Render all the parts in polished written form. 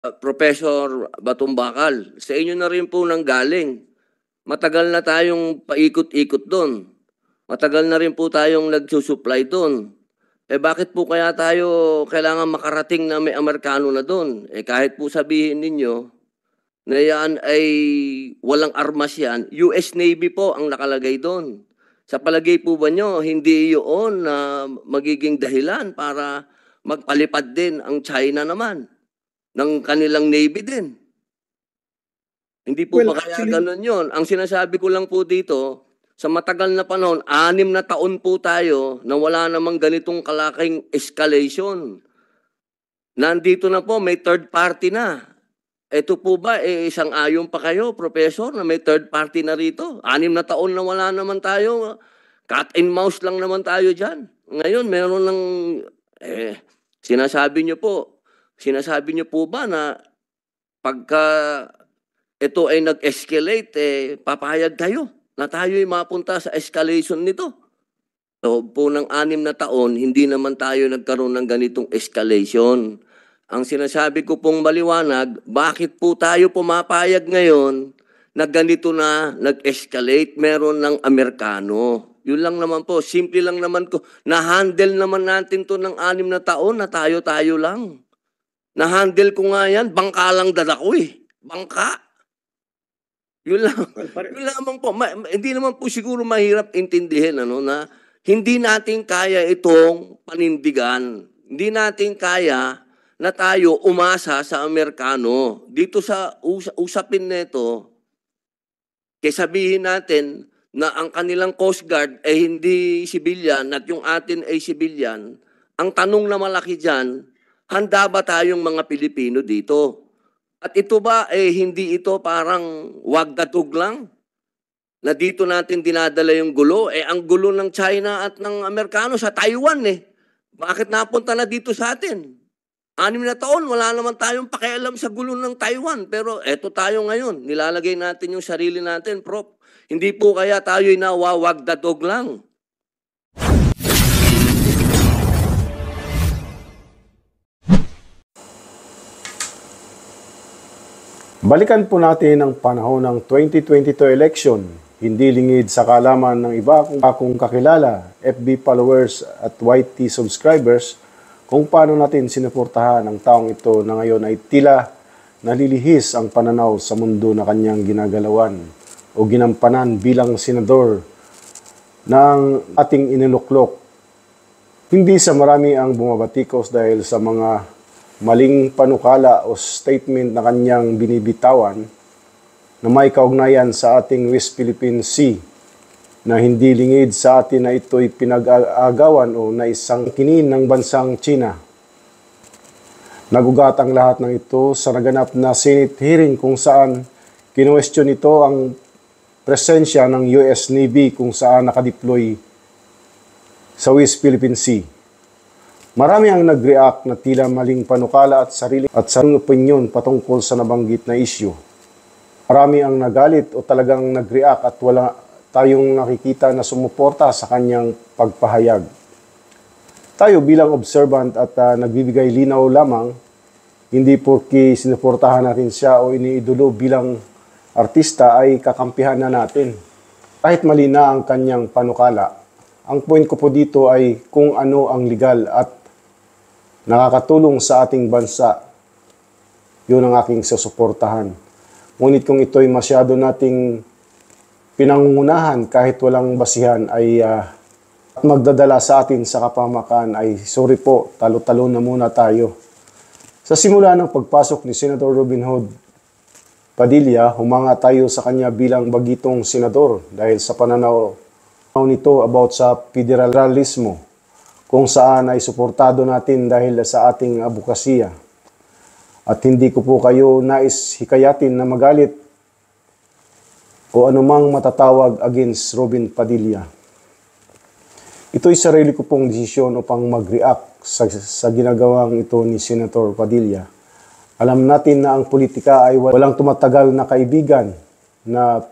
Professor Batumbakal, sa inyo na rin po nanggaling. Matagal na tayong paikot-ikot doon. Matagal na rin po tayong nagsusupply doon. Bakit po kaya tayo kailangan makarating na may Amerikano na doon? Kahit po sabihin ninyo na yan ay walang armas yan, US Navy po ang nakalagay doon. Sa palagay po ba nyo, hindi yun na magiging dahilan para magpalipad din ang China naman ng kanilang Navy din? Hindi po ba kaya ganun yun? Ang sinasabi ko lang po dito, sa matagal na panahon, 6 na taon po tayo na wala namang ganitong kalaking escalation. Nandito na po, may third party na. Ito po ba, isang ayon pa kayo, Professor, na may third party na rito? 6 na taon na wala naman tayo. Cat and mouse lang naman tayo dyan. Ngayon, meron ng, sinasabi nyo po ba na pagka ito ay nag-escalate, papayag kayo na tayo'y mapunta sa escalation nito? So po ng 6 na taon, hindi naman tayo nagkaroon ng ganitong escalation. Ang sinasabi ko pong maliwanag, bakit po tayo pumapayag ngayon na ganito na nag-escalate, meron ng Amerikano? Yun lang naman po, simple lang naman ko. Na-handle naman natin to ng 6 na taon na tayo-tayo lang. Na-handle ko nga yan, bangka lang dala ko Bangka. Yun lang. Yun lamang po. Hindi naman po siguro mahirap intindihin na hindi natin kaya itong panindigan. Hindi natin kaya na tayo umasa sa Amerikano. Dito sa usapin nito, sabihin natin na ang kanilang Coast Guard ay hindi civilian at yung atin ay civilian, ang tanong na malaki dyan, handa ba tayong mga Pilipino dito? At ito ba, hindi ito parang wagdatog lang? Na dito natin dinadala yung gulo? Ang gulo ng China at ng Amerikano sa Taiwan Bakit napunta na dito sa atin? 6 na taon, wala naman tayong pakialam sa gulo ng Taiwan. Pero eto tayo ngayon, nilalagay natin yung sarili natin, Prof. Hindi po kaya tayo'y nawawagdatog lang? Balikan po natin ang panahon ng 2022 election. Hindi lingid sa kaalaman ng iba kung kakilala, FB followers at YT subscribers kung paano natin sinuportahan ang taong ito na ngayon ay tila nalilihis ang pananaw sa mundo na kanyang ginagalawan o ginampanan bilang senador ng ating iniluklok. Hindi sa marami ang bumabatikos dahil sa mga maling panukala o statement na kanyang binibitawan na may kaugnayan sa ating West Philippine Sea na hindi lingid sa atin na ito'y pinag-aagawan o naisangkinin ng bansang China. Nagugat ang lahat ng ito sa naganap na Senate hearing kung saan kinuwestiyon nito ang presensya ng US Navy kung saan nakadeploy sa West Philippine Sea. Marami ang nag-react na tila maling panukala at sariling opinyon patungkol sa nabanggit na issue. Marami ang nagalit o talagang nag-react at wala tayong nakikita na sumuporta sa kanyang pagpahayag. Tayo bilang observant at nagbibigay linaw lamang, hindi porki sinuportahan natin siya o iniidolo bilang artista ay kakampihan na natin. Kahit mali na ang kanyang panukala, ang point ko po dito ay kung ano ang legal at nakakatulong sa ating bansa. Yun ang aking susuportahan. Ngunit kung ito'y masyado nating pinangungunahan kahit walang basihan ay magdadala sa atin sa kapamakan ay sorry po, talo-talo na muna tayo. Sa simula ng pagpasok ni Senator Robin Hood Padilla, humanga tayo sa kanya bilang bagitong senador dahil sa pananaw nito about sa federalismo kung saan ay suportado natin dahil sa ating abukasiya. At hindi ko po kayo nais hikayatin na magalit o anumang matatawag against Robin Padilla. Ito'y sarili ko pong desisyon upang mag-react sa ginagawang ito ni Senator Padilla. Alam natin na ang politika ay walang tumatagal na kaibigan na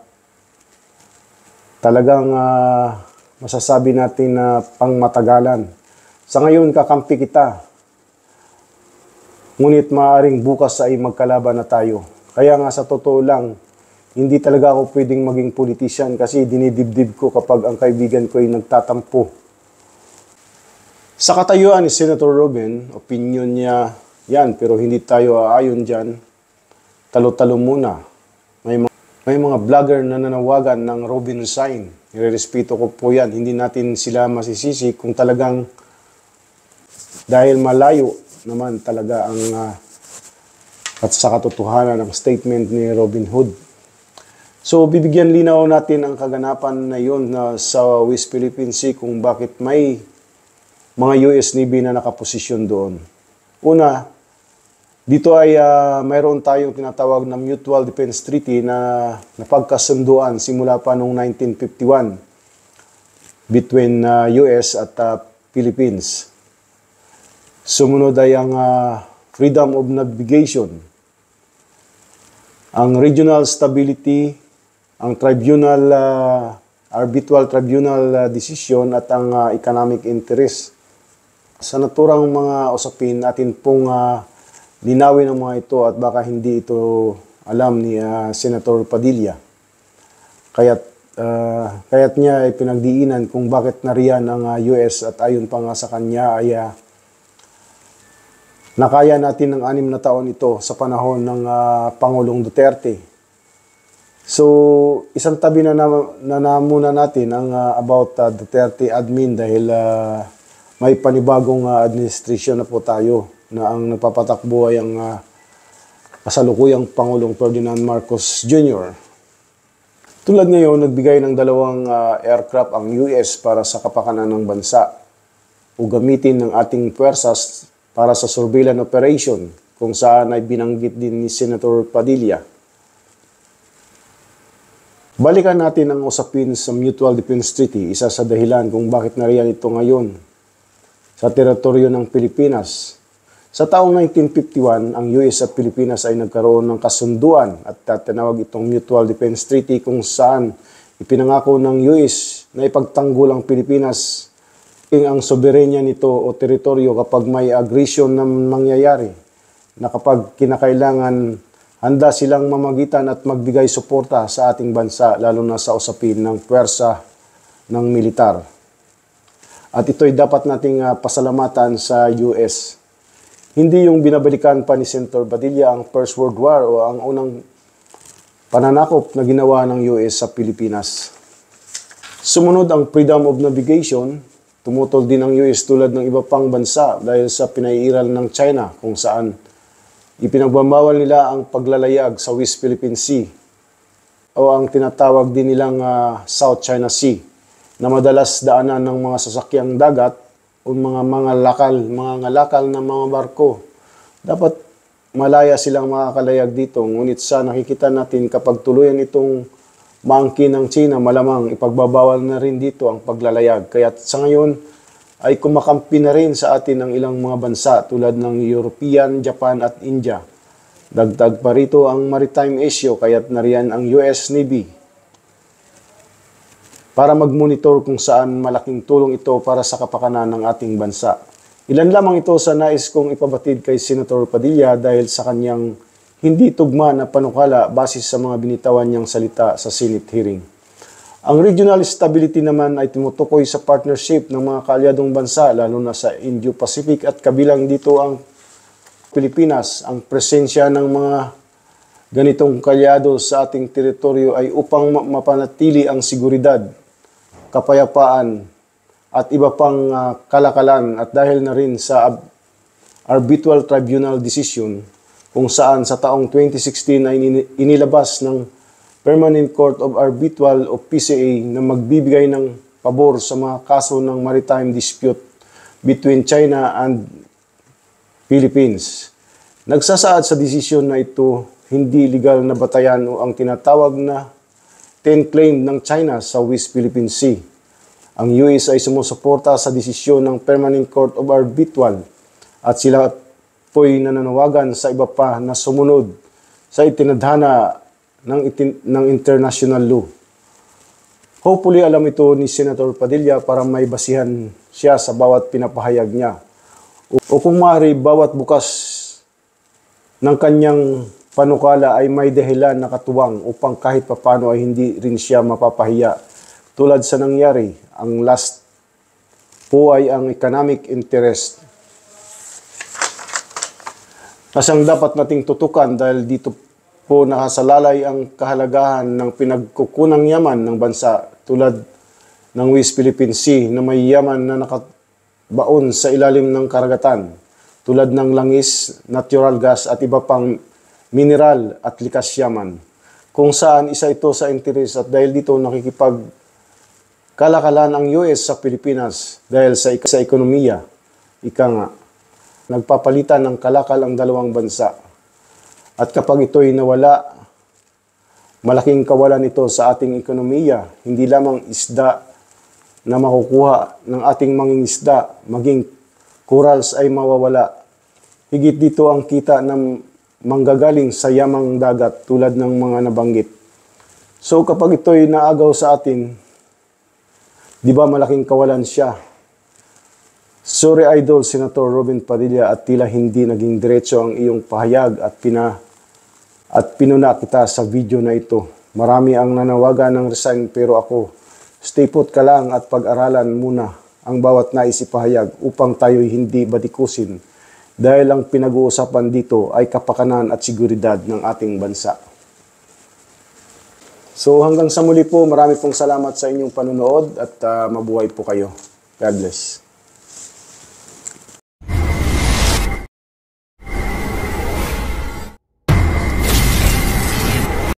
talagang masasabi natin na pangmatagalan. Sa ngayon, kakampi kita. Ngunit maaaring bukas ay magkalaban na tayo. Kaya nga sa totoo lang, hindi talaga ako pwedeng maging politician kasi dinidibdib ko kapag ang kaibigan ko ay nagtatampo. Sa katayuan ni Senator Robin, opinion niya yan, pero hindi tayo aayon dyan. Talo-talo muna. May mga vlogger na nanawagan ng Robin sign. Nirerespeto ko po yan. Hindi natin sila masisisi kung talagang dahil malayo naman talaga ang at sa katotohanan ng statement ni Robin Hood. So, bibigyan linaw natin ang kaganapan na yun sa West Philippine Sea kung bakit may mga US Navy na nakaposisyon doon. Una, dito ay mayroon tayong tinatawag na Mutual Defense Treaty na napagkasunduan simula pa noong 1951 between US at Philippines. Sumunod ay ang Freedom of Navigation, ang Regional Stability, ang Tribunal, Arbitral Tribunal Decision at ang Economic Interest. Sa naturang mga usapin natin pong linawin ang mga ito at baka hindi ito alam ni Senator Padilla. Kaya't niya ay pinagdiinan kung bakit nariyan ang US at ayon pa nga sa kanya ay nakaya natin ng 6 na taon ito sa panahon ng Pangulong Duterte. So, isang tabi na muna natin ang about Duterte admin dahil may panibagong administrasyon na po tayo na ang nagpapatakbo ay ang kasalukuyang Pangulong Ferdinand Marcos Jr. Tulad ngayon, nagbigay ng 2 aircraft ang US para sa kapakanan ng bansa o gamitin ng ating puwersas para sa surveillance operation kung saan ay binanggit din ni Senator Padilla. Balikan natin ang usapin sa Mutual Defense Treaty, isa sa dahilan kung bakit nariyan ito ngayon sa teritoryo ng Pilipinas. Sa taong 1951, ang US at Pilipinas ay nagkaroon ng kasunduan at tinawag itong Mutual Defense Treaty kung saan ipinangako ng US na ipagtanggol ang Pilipinas ang soberenya nito o teritoryo kapag may aggression na mangyayari, na kapag kinakailangan handa silang mamagitan at magbigay suporta sa ating bansa, lalo na sa usapin ng puwersa ng militar. At ito'y dapat nating pasalamatan sa US. Hindi yung binabalikan pa ni Senator Padilla ang First World War o ang unang pananakop na ginawa ng US sa Pilipinas. Sumunod ang Freedom of Navigation. Tumutol din ang US tulad ng iba pang bansa dahil sa pinaiiral ng China kung saan ipinagbabawal nila ang paglalayag sa West Philippine Sea o ang tinatawag din nilang South China Sea na madalas daanan ng mga sasakyang dagat o mga ngalakal na mga barko. Dapat malaya silang makakalayag dito. Ngunit sa nakikita natin kapag tuluyan itong maangkin ng China, malamang ipagbabawal na rin dito ang paglalayag. Kaya sa ngayon ay kumakampi na rin sa atin ang ilang mga bansa tulad ng European, Japan at India. Dagdag pa rito ang maritime issue kaya't nariyan ang US Navy para mag-monitor kung saan malaking tulong ito para sa kapakanan ng ating bansa. Ilan lamang ito sa nais kong ipabatid kay Senator Padilla dahil sa kanyang hindi tugma na panukala base sa mga binitawan niyang salita sa Senate hearing. Ang regional stability naman ay tumutukoy sa partnership ng mga kaalyadong bansa lalo na sa Indo-Pacific at kabilang dito ang Pilipinas. Ang presensya ng mga ganitong kaalyado sa ating teritoryo ay upang mapanatili ang seguridad, kapayapaan at iba pang kalakalan at dahil na rin sa Arbitral Tribunal Decision kung saan sa taong 2016 ay inilabas ng Permanent Court of Arbitral o PCA na magbibigay ng pabor sa mga kaso ng maritime dispute between China and Philippines. Nagsasaad sa desisyon na ito hindi legal na batayan o ang tinatawag na 10 claim ng China sa West Philippine Sea. Ang US ay sumusuporta sa desisyon ng Permanent Court of Arbitral at sila po'y nananawagan sa iba pa na sumunod sa itinadhana ng international law. Hopefully, alam ito ni Senator Padilla para may basihan siya sa bawat pinapahayag niya. O kung maaari, bawat bukas ng kanyang panukala ay may dahilan na katuwang upang kahit papano ay hindi rin siya mapapahiya. Tulad sa nangyari, ang last po ay ang economic interest. Kasang dapat nating tutukan dahil dito po nakasalalay ang kahalagahan ng pinagkukunang yaman ng bansa tulad ng West Philippine Sea na may yaman na nakabaon sa ilalim ng karagatan tulad ng langis, natural gas at iba pang mineral at likas yaman. Kung saan isa ito sa interes at dahil dito nakikipagkalakalan ang US sa Pilipinas dahil sa ekonomiya. Ika nga, nagpapalitan ng kalakal ang dalawang bansa. At kapag ito'y nawala, malaking kawalan ito sa ating ekonomiya. Hindi lamang isda na makukuha ng ating mangingisda, maging corals ay mawawala. Higit dito ang kita ng manggagaling sa yamang dagat tulad ng mga nabanggit. So kapag ito'y naagaw sa atin, di ba malaking kawalan siya? Sorry Idol, Senator Robin Padilla, at tila hindi naging diretso ang iyong pahayag at pinuna kita sa video na ito. Marami ang nanawagan ng resign pero ako, stay put ka lang at pag-aralan muna ang bawat nais ipahayag upang tayo'y hindi batikusin dahil ang pinag-uusapan dito ay kapakanan at seguridad ng ating bansa. So hanggang sa muli po, marami pong salamat sa inyong panunood at mabuhay po kayo. God bless.